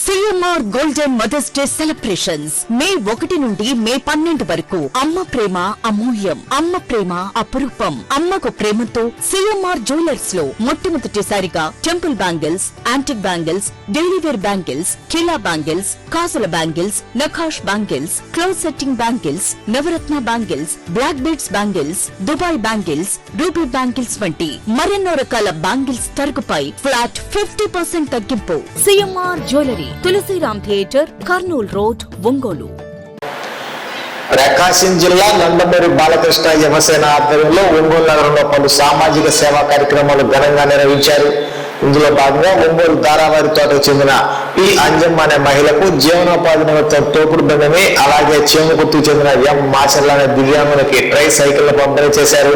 CMR Golden Mother's Day Celebrations May 1 నుండి మే 12 వరకు అమ్మ ప్రేమ అమూల్యం అమ్మ ప్రేమ అపురూపం అమ్మకు ప్రేమతో CMR జ్యువెలర్స్ లో మొట్టమొదటిసారిగా temple bangles antique bangles daily wear bangles కిలా బ్యాంగిల్స్ కాసుల బ్యాంగిల్స్ నఖాష్ బ్యాంగిల్స్ క్లోజ్ సెట్టింగ్ బ్యాంగిల్స్ నవరత్న bangles black beads bangles Dubai bangles ruby bangles వంటి మరెన్నో రకాల బ్యాంగిల్స్ తరుగుపై ఫ్లాట్ 50% తగ్గింపు CMR jewellery Tulasiram theatre Kurnool road Ongole. Prakasam జిల్లా నందమూరి బాలకృష్ణ యువసేన ఆధ్వర్యంలో ఒంగోలు నగరంలో పలు సామాజిక సేవా కార్యక్రమాలు ఘనంగా నిర్వహించారు. ఇందులో భాగంగా ఒంగోలు దారావారి తోటకు చెందిన పి అంజమ్మ అనే మహిళకు జీవనోపాధి నిమిత్తం తోపుడు బండిని, అలాగే చేమకుర్తికి చెందిన ఎం మాచర్ల అనే దివ్యాంగునికి ట్రై సైకిల్ పంపిణీ చేశారు.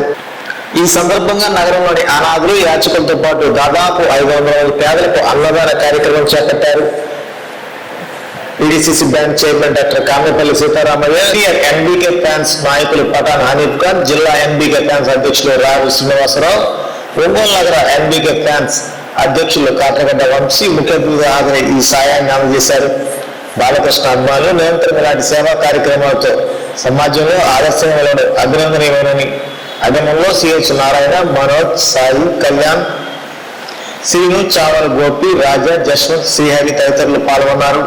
ఈ సందర్భంగా నగరంలోని అనాథులు యాచకులతో పాటు దాదాపు 500 పేదలకు అన్నదాన కార్యక్రమం చేపట్టారు. PDCC bank chairman doctor Kamepalli Sitaramaiah, NBK fans నాయకులు పఠాన్ హనీఫ్ ఖాన్, జిల్లా ఎన్బీకే ఫ్యాన్స్ అధ్యక్షులు రావు శ్రీనివాసరావు, ఒంగోలు నగర ఎన్బీకే ఫ్యాన్స్ అధ్యక్షులు కాట్రగడ్డ వంశీ ముఖ్య అతిథిగా హాజరై ఈ సాయాన్ని అందజేశారు. బాలకృష్ణ అభిమానులు నిరంతరం ఇలాంటి సేవా కార్యక్రమాలతో సమాజంలో ఆదర్శంలో అభినందనీయమని అగమంలో సిహెచ్ నారాయణ, మనోజ్, సాయి, కళ్యాణ్, శ్రీను, చావల గోపి, రాజా, జశ్వంత్, శ్రీహరి తదితరులు పాల్గొన్నారు.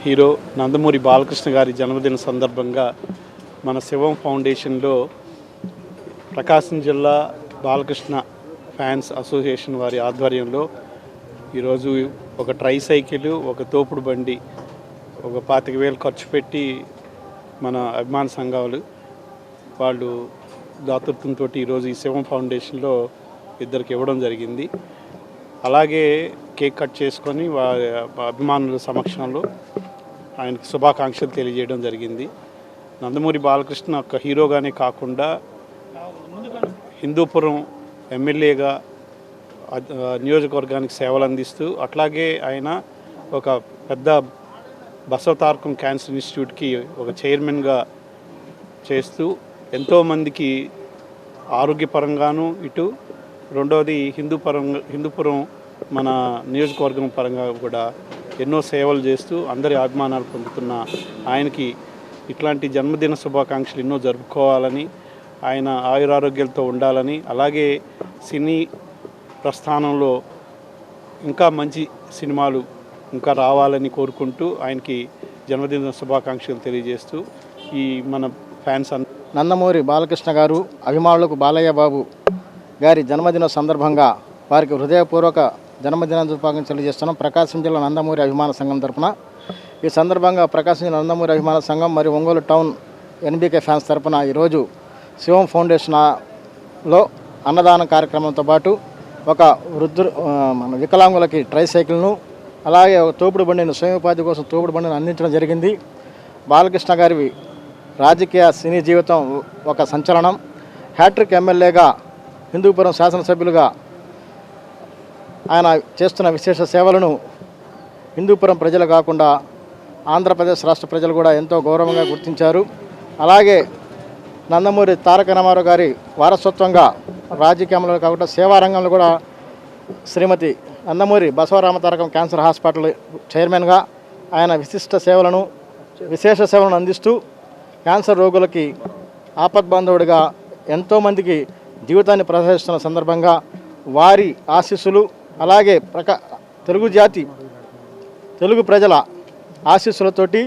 హీరో నందమూరి బాలకృష్ణ గారి జన్మదిన సందర్భంగా మన శివం ఫౌండేషన్లో ప్రకాశం జిల్లా బాలకృష్ణ ఫ్యాన్స్ అసోసియేషన్ వారి ఆధ్వర్యంలో ఈరోజు ఒక ట్రైసైకిల్, ఒక తోపుడు బండి, ఒక 25,000 ఖర్చు పెట్టి మన అభిమాన సంఘాలు వాళ్ళు దాతృత్వంతో ఈరోజు ఈ శివం ఫౌండేషన్లో ఇద్దరికి ఇవ్వడం జరిగింది. అలాగే కేక్ కట్ చేసుకొని వారి అభిమానుల సమక్షంలో ఆయనకు శుభాకాంక్షలు తెలియజేయడం జరిగింది. నందమూరి బాలకృష్ణ ఒక హీరోగానే కాకుండా హిందూపురం ఎమ్మెల్యేగా నియోజకవర్గానికి సేవలు అందిస్తూ, అట్లాగే ఆయన ఒక పెద్ద బసవతారకం క్యాన్సర్ ఇన్స్టిట్యూట్కి ఒక చైర్మన్గా చేస్తూ ఎంతోమందికి ఆరోగ్యపరంగాను, ఇటు రెండవది హిందూపురం మన నియోజకవర్గం పరంగా కూడా ఎన్నో సేవలు చేస్తూ అందరి అభిమానాలు పొందుతున్న ఆయనకి ఇట్లాంటి జన్మదిన శుభాకాంక్షలు ఎన్నో జరుపుకోవాలని, ఆయన ఆయురారోగ్యాలతో ఉండాలని, అలాగే సినీ ప్రస్థానంలో ఇంకా మంచి సినిమాలు ఇంకా రావాలని కోరుకుంటూ ఆయనకి జన్మదిన శుభాకాంక్షలు తెలియజేస్తూ ఈ మన ఫ్యాన్స్ నందమూరి బాలకృష్ణ గారు అభిమానులకు బాలయ్య బాబు గారి జన్మదిన సందర్భంగా వారికి హృదయపూర్వక జన్మదిన శుభాకాంక్షలు తెలియజేస్తున్నాం ప్రకాశం జిల్లా నందమూరి అభిమాన సంఘం తరఫున. ఈ సందర్భంగా ప్రకాశం జిల్లా నందమూరి అభిమాన సంఘం మరియు ఒంగోలు టౌన్ ఎన్బీకే ఫ్యాన్స్ తరఫున ఈరోజు శివం ఫౌండేషన్లో అన్నదాన కార్యక్రమంతో పాటు ఒక మన వికలాంగులకి ట్రైసైకిల్ను, అలాగే ఒక తోపుడు బండిని, స్వయం ఉపాధి కోసం తోపుడు బండిని అందించడం జరిగింది. బాలకృష్ణ గారి రాజకీయ సినీ జీవితం ఒక సంచలనం. హ్యాట్రిక్ ఎమ్మెల్యేగా, హిందూపురం శాసనసభ్యులుగా ఆయన చేస్తున్న విశేష సేవలను హిందూపురం ప్రజలు కాకుండా ఆంధ్రప్రదేశ్ రాష్ట్ర ప్రజలు కూడా ఎంతో గౌరవంగా గుర్తించారు. అలాగే నందమూరి తారక రామారావు గారి వారసత్వంగా రాజకీయంలో కాకుండా సేవారంగంలో కూడా శ్రీమతి నందమూరి బసవరామతారకం క్యాన్సర్ హాస్పిటల్ చైర్మన్గా ఆయన విశేష సేవలను అందిస్తూ క్యాన్సర్ రోగులకి ఆపద్బాంధవుడిగా ఎంతోమందికి జీవితాన్ని ప్రదర్శిస్తున్న సందర్భంగా వారి ఆశీస్సులు, అలాగే తెలుగు ప్రజల ఆశీస్సులతోటి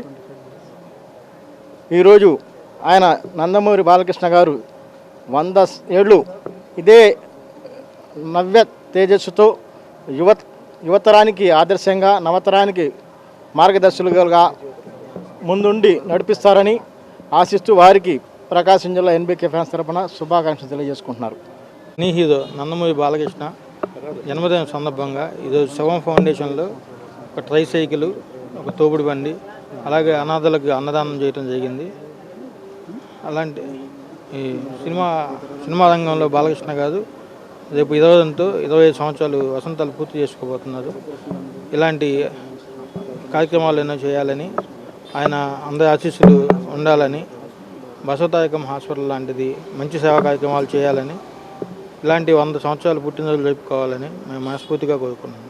ఈరోజు ఆయన నందమూరి బాలకృష్ణ గారు 100 ఏళ్ళు ఇదే నవ్య తేజస్సుతో యువతరానికి ఆదర్శంగా, నవతరానికి మార్గదర్శకులుగా ముందుండి నడిపిస్తారని ఆశిస్తూ వారికి ప్రకాశం జిల్లా ఎన్బీకే ఫ్యాన్స్ తరఫున శుభాకాంక్షలు తెలియజేసుకుంటున్నారు. హీరో నందమూరి బాలకృష్ణ జన్మదిన సందర్భంగా ఈరోజు శివం ఫౌండేషన్లో ఒక ట్రైసైకిల్, ఒక తోపుడు బండి, అలాగే అనాథలకు అన్నదానం చేయడం జరిగింది. అలాంటి ఈ సినిమా రంగంలో బాలకృష్ణ గారు రేపు 25 సంవత్సరాలు వసంతాలు పూర్తి చేసుకోబోతున్నారు. ఇలాంటి కార్యక్రమాలు ఎన్నో చేయాలని, ఆయన అందరి ఆశీస్సులు ఉండాలని, బసవతారకం హాస్పిటల్ లాంటిది మంచి సేవా కార్యక్రమాలు చేయాలని, ఇలాంటి 100 సంవత్సరాలు పుట్టినరోజులు జరుపుకోవాలని మేము మనస్ఫూర్తిగా కోరుకున్నాము.